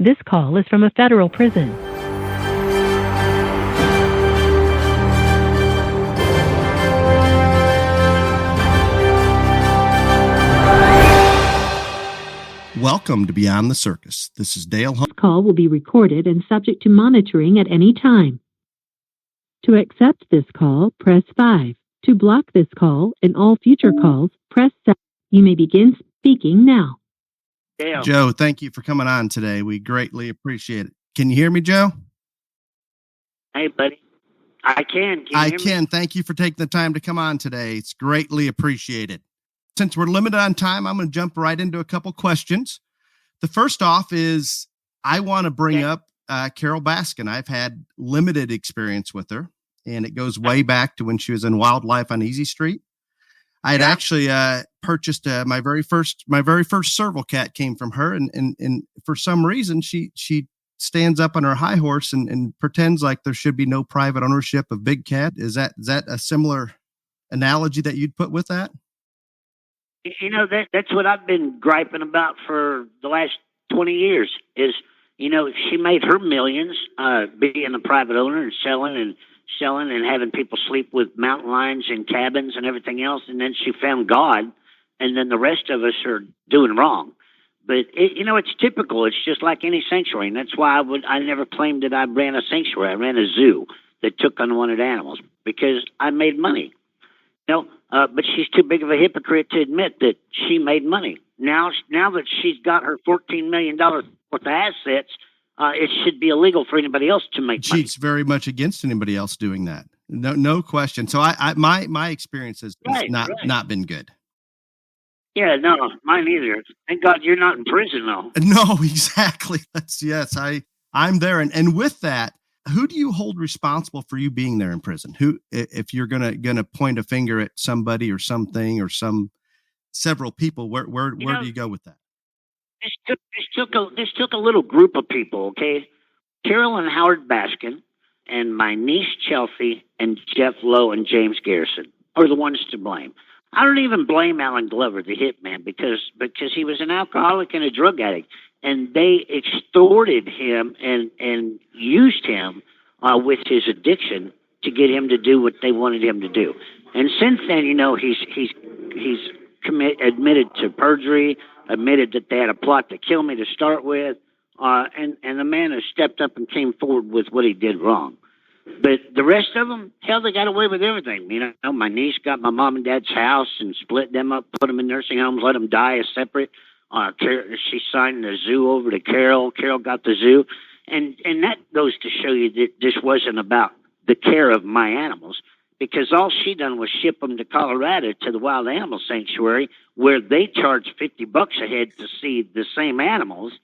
This call is from a federal prison. Welcome to Beyond the Circus. This is Dale. This call will be recorded and subject to monitoring at any time. To accept this call, press 5. To block this call and all future calls, press 7. You may begin speaking now. Dale. Joe, thank you for coming on today. We greatly appreciate it. Can you hear me, Joe? Hey, buddy. I can. I can. Thank you for taking the time to come on today. It's greatly appreciated. Since we're limited on time, I'm going to jump right into a couple questions. The first off is I want to bring up Carol Baskin. I've had limited experience with her, and it goes way back to when she was in Wildlife on Easy Street. I had actually purchased my very first serval cat came from her, and for some reason she stands up on her high horse and pretends like there should be no private ownership of big cat. Is that a similar analogy that you'd put with that? You know, that's what I've been griping about for the last 20 years is, you know, she made her millions being a private owner and selling and having people sleep with mountain lions and cabins and everything else. And then she found God, and then the rest of us are doing wrong. But, it's typical. It's just like any sanctuary. And that's why I never claimed that I ran a sanctuary. I ran a zoo that took unwanted animals because I made money. But she's too big of a hypocrite to admit that she made money. Now that she's got her $14 million worth of assets, it should be illegal for anybody else to make money. She's very much against anybody else doing that. No question. So my experience has not been good. Yeah, no, mine either. Thank God you're not in prison, though. No, exactly. I'm there. And with that, who do you hold responsible for you being there in prison? Who, if you're gonna point a finger at somebody or something or several people, where do you go with that? This took a little group of people. Okay, Carol and Howard Baskin, and my niece Chelsea, and Jeff Lowe and James Garrison are the ones to blame. I don't even blame Alan Glover, the hitman, because he was an alcoholic and a drug addict. And they extorted him and used him with his addiction to get him to do what they wanted him to do. And since then, he's admitted to perjury, admitted that they had a plot to kill me to start with, and the man has stepped up and came forward with what he did wrong. But the rest of them, hell, they got away with everything. My niece got my mom and dad's house and split them up, put them in nursing homes, let them die as separate. She signed the zoo over to Carol. Carol got the zoo. And that goes to show you that this wasn't about the care of my animals, because all she done was ship them to Colorado to the Wild Animal Sanctuary, where they charge $50 a head to see the same animals.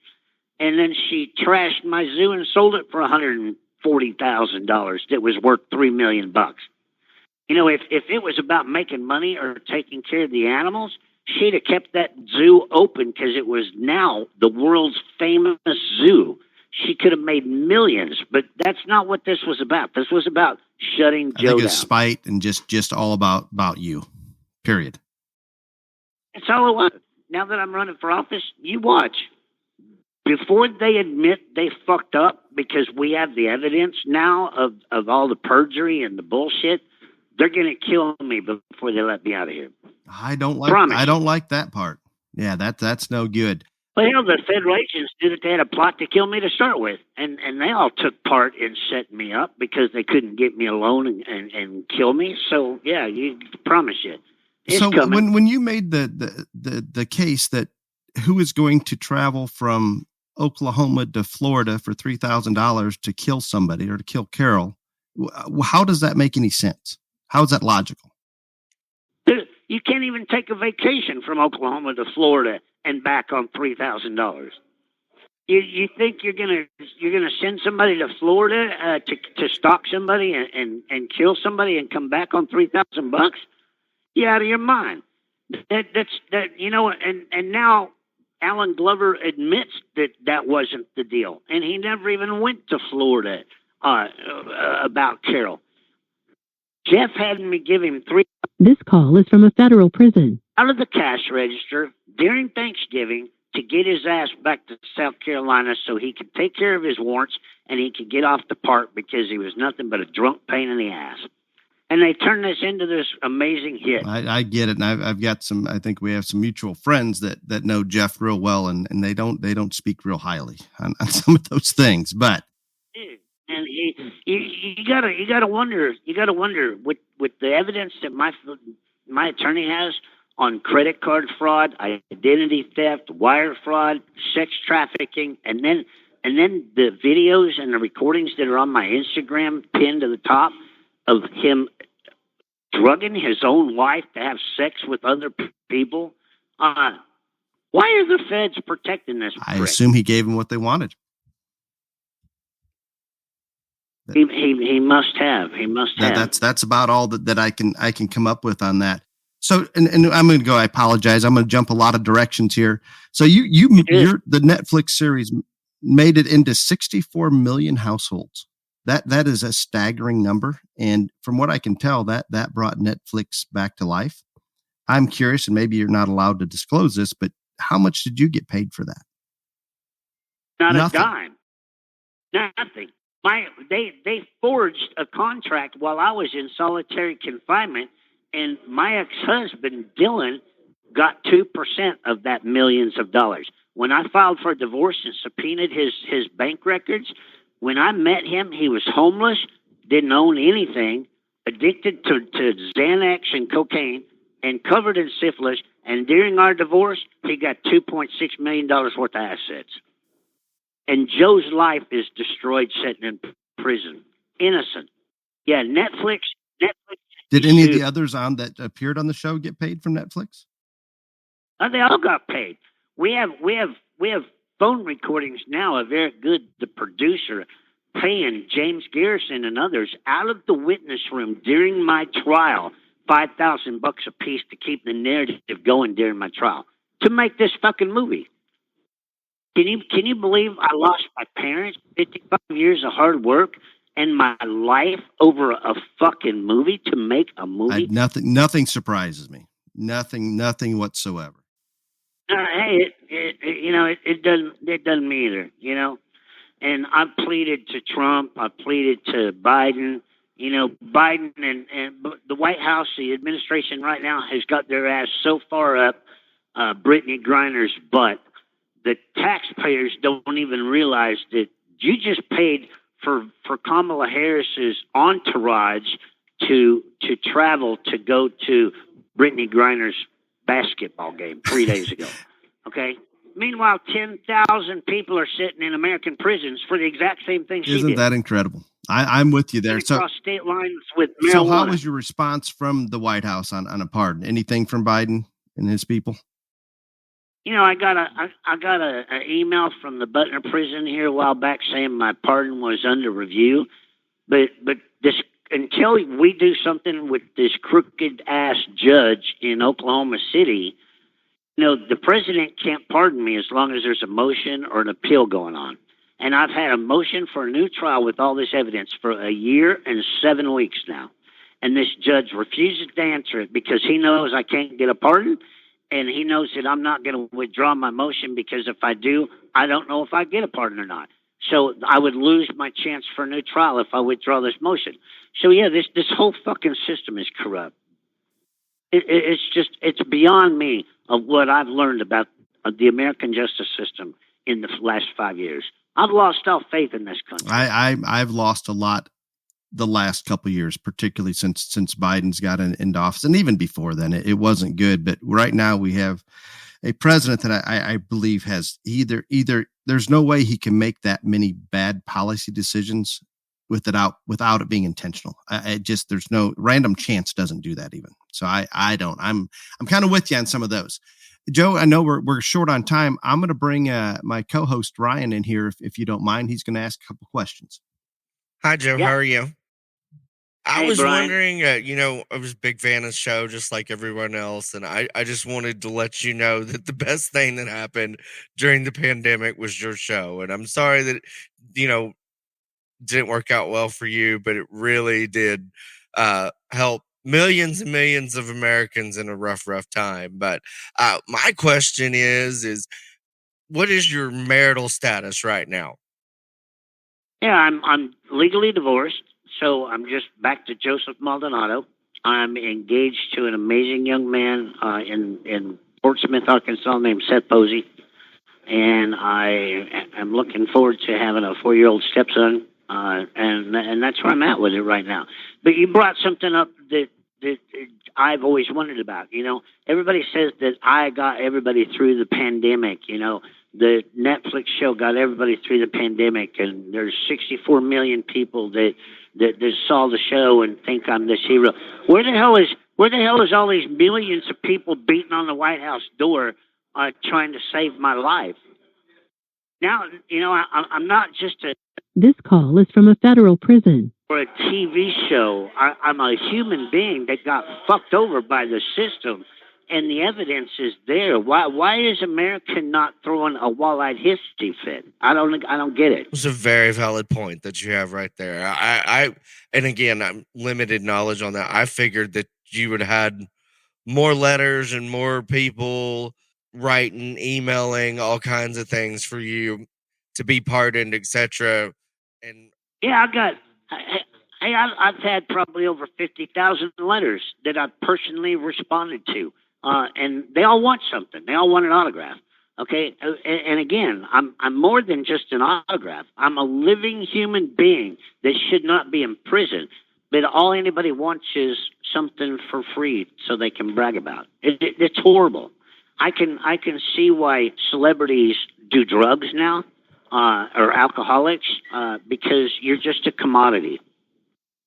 And then she trashed my zoo and sold it for $140,000 that was worth $3 million. If it was about making money or taking care of the animals, she'd have kept that zoo open because it was now the world's famous zoo. She could have made millions, but that's not what this was about. This was about shutting Joe down. I think it's spite and just all about you, period. That's all it was. Now that I'm running for office, you watch. Before they admit they fucked up, because we have the evidence now of all the perjury and the bullshit, they're going to kill me before they let me out of here. I don't like that part. Yeah, that's no good. Well, the federal agents knew that they had a plot to kill me to start with, and they all took part in setting me up because they couldn't get me alone and kill me. So yeah, you promise you. It's coming. when you made the case that who is going to travel from Oklahoma to Florida for $3,000 to kill somebody or to kill Carol, how does that make any sense? How is that logical? You can't even take a vacation from Oklahoma to Florida and back on $3,000. You think you're gonna send somebody to Florida to stalk somebody and kill somebody and come back on $3,000? You're out of your mind. And now Alan Glover admits that wasn't the deal, and he never even went to Florida about Carol. Jeff had me give him This call is from a federal prison. out of the cash register during Thanksgiving to get his ass back to South Carolina so he could take care of his warrants and he could get off the park because he was nothing but a drunk pain in the ass. And they turned this into this amazing hit. I get it, and I've got some. I think we have some mutual friends that know Jeff real well, and they don't speak real highly on some of those things. But and you gotta wonder with the evidence that my attorney has on credit card fraud, identity theft, wire fraud, sex trafficking, and then the videos and the recordings that are on my Instagram pinned to the top of him drugging his own wife to have sex with other people. Why are the feds protecting this prick? I assume he gave them what they wanted. He must have. He must have. That's about all that I can come up with on that. So, and I'm going to go. I apologize. I'm going to jump a lot of directions here. So the Netflix series made it into 64 million households. That is a staggering number. And from what I can tell, that brought Netflix back to life. I'm curious, and maybe you're not allowed to disclose this, but how much did you get paid for that? Nothing. A dime. Nothing. They forged a contract while I was in solitary confinement, and my ex-husband, Dylan, got 2% of that millions of dollars. When I filed for divorce and subpoenaed his bank records, when I met him, he was homeless, didn't own anything, addicted to Xanax and cocaine, and covered in syphilis. And during our divorce, he got $2.6 million worth of assets. And Joe's life is destroyed sitting in prison. Innocent. Yeah, Netflix. Did any of the others on that appeared on the show get paid from Netflix? They all got paid. We have phone recordings now of Eric Good, the producer, paying James Garrison and others out of the witness room during my trial $5,000 a piece to keep the narrative going during my trial to make this fucking movie. Can you believe I lost my parents, 55 years of hard work, and my life over a fucking movie to make a movie? Nothing surprises me. Nothing whatsoever. Hey, it doesn't me either, you know. And I pleaded to Trump. I pleaded to Biden. You know, Biden and the White House, the administration right now has got their ass so far up Brittany Griner's butt. The taxpayers don't even realize that you just paid for Kamala Harris's entourage to travel to go to Brittany Griner's basketball game 3 days ago. Okay. Meanwhile, 10,000 people are sitting in American prisons for the exact same thing she did. Isn't that incredible? I'm with you there. Across state lines with marijuana. So how was your response from the White House on a pardon? Anything from Biden and his people? You know, I got a email from the Butner prison here a while back saying my pardon was under review, but this until we do something with this crooked ass judge in Oklahoma City, you know, the president can't pardon me as long as there's a motion or an appeal going on. And I've had a motion for a new trial with all this evidence for a year and 7 weeks now. And this judge refuses to answer it because he knows I can't get a pardon. And he knows that I'm not going to withdraw my motion because if I do, I don't know if I get a pardon or not. So I would lose my chance for a new trial if I withdraw this motion. So yeah, this whole fucking system is corrupt. It's beyond me of what I've learned about the American justice system in the last 5 years. I've lost all faith in this country. I've lost a lot the last couple of years, particularly since Biden's got into office, and even before then, it wasn't good. But right now we have a president that I believe has either there's no way he can make that many bad policy decisions without it being intentional. There's no random chance doesn't do that even. So I'm kind of with you on some of those. Joe, I know we're short on time. I'm going to bring my co-host Ryan in here if you don't mind. He's going to ask a couple questions. Hi, Joe. Yeah. How are you? I was Brian. wondering, I was a big fan of the show, just like everyone else. And I just wanted to let you know that the best thing that happened during the pandemic was your show. And I'm sorry that, didn't work out well for you, but it really did help millions and millions of Americans in a rough time. But my question is what is your marital status right now? Yeah, I'm legally divorced, so I'm just back to Joseph Maldonado. I'm engaged to an amazing young man in Fort Smith, Arkansas, named Seth Posey, and I am looking forward to having a 4-year-old stepson, and that's where I'm at with it right now. But you brought something up that I've always wondered about. You know, everybody says that I got everybody through the pandemic. You know, the Netflix show got everybody through the pandemic, and there's 64 million people that saw the show and think I'm this hero. Where the hell is all these millions of people beating on the White House door trying to save my life? Now, you know, I'm not just This call is from a federal prison. or a TV show. I'm a human being that got fucked over by the system, and the evidence is there. Why is America not throwing a wall-eyed hissy fit? I don't get it. It's a very valid point that you have right there. And again, I'm limited knowledge on that. I figured that you would have had more letters and more people writing, emailing, all kinds of things for you to be pardoned, etc. And Yeah, I've had probably over 50,000 letters that I've personally responded to, and they all want something. They all want an autograph. Okay, and again, I'm more than just an autograph. I'm a living human being that should not be in prison. But all anybody wants is something for free so they can brag about. It's horrible. I can see why celebrities do drugs now, or alcoholics, because you're just a commodity.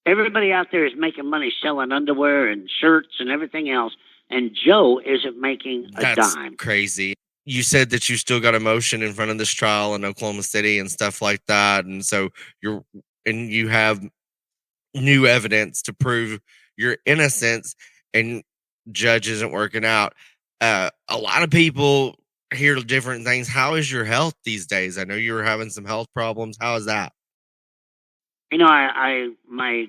Everybody out there is making money selling underwear and shirts and everything else, and Joe isn't making a that's dime. crazy. You said that you still got a motion in front of this trial in Oklahoma City and stuff like that, and so you have new evidence to prove your innocence, and judge isn't working out. A lot of people hear different things. How is your health these days? I know you were having some health problems. How is that? You know, my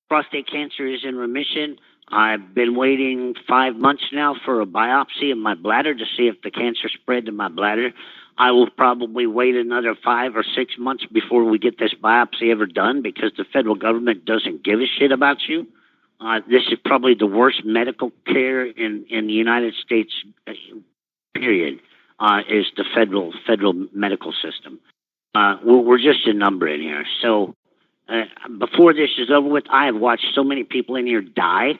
prostate cancer is in remission. I've been waiting 5 months now for a biopsy of my bladder to see if the cancer spread to my bladder. I will probably wait another 5 or 6 months before we get this biopsy ever done, because the federal government doesn't give a shit about you. This is probably the worst medical care in the United States, period, is the federal medical system. We're just a number in here. So before this is over with, I have watched so many people in here die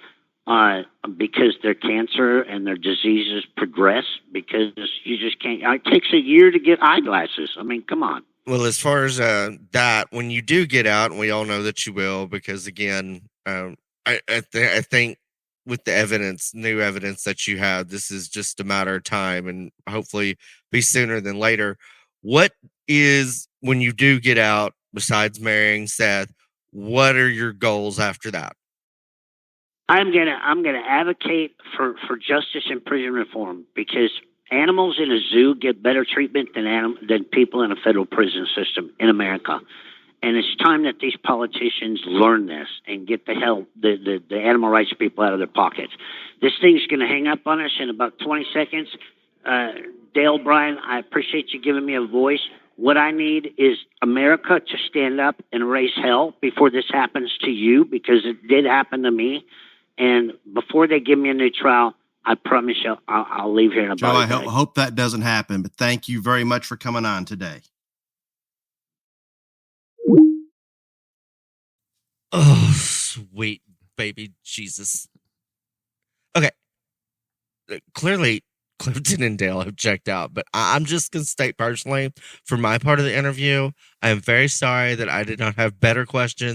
because their cancer and their diseases progress, because you just can't. It takes a year to get eyeglasses. I mean, come on. Well, as far as that, when you do get out, and we all know that you will, because again, I think with the evidence, new evidence that you have, this is just a matter of time, and hopefully be sooner than later. What is, when you do get out, besides marrying Seth, what are your goals after that? I'm gonna advocate for justice and prison reform, because animals in a zoo get better treatment than people in a federal prison system in America. And it's time that these politicians learn this and get the animal rights people out of their pockets. This thing's going to hang up on us in about 20 seconds. Dale Bryan, I appreciate you giving me a voice. What I need is America to stand up and raise hell before this happens to you, because it did happen to me. And before they give me a new trial, I promise you I'll leave here in about Joe, I hope that doesn't happen, but thank you very much for coming on today. Oh, sweet baby Jesus. Okay. Clearly, Clifton and Dale have checked out, but I'm just going to state personally, for my part of the interview, I am very sorry that I did not have better questions.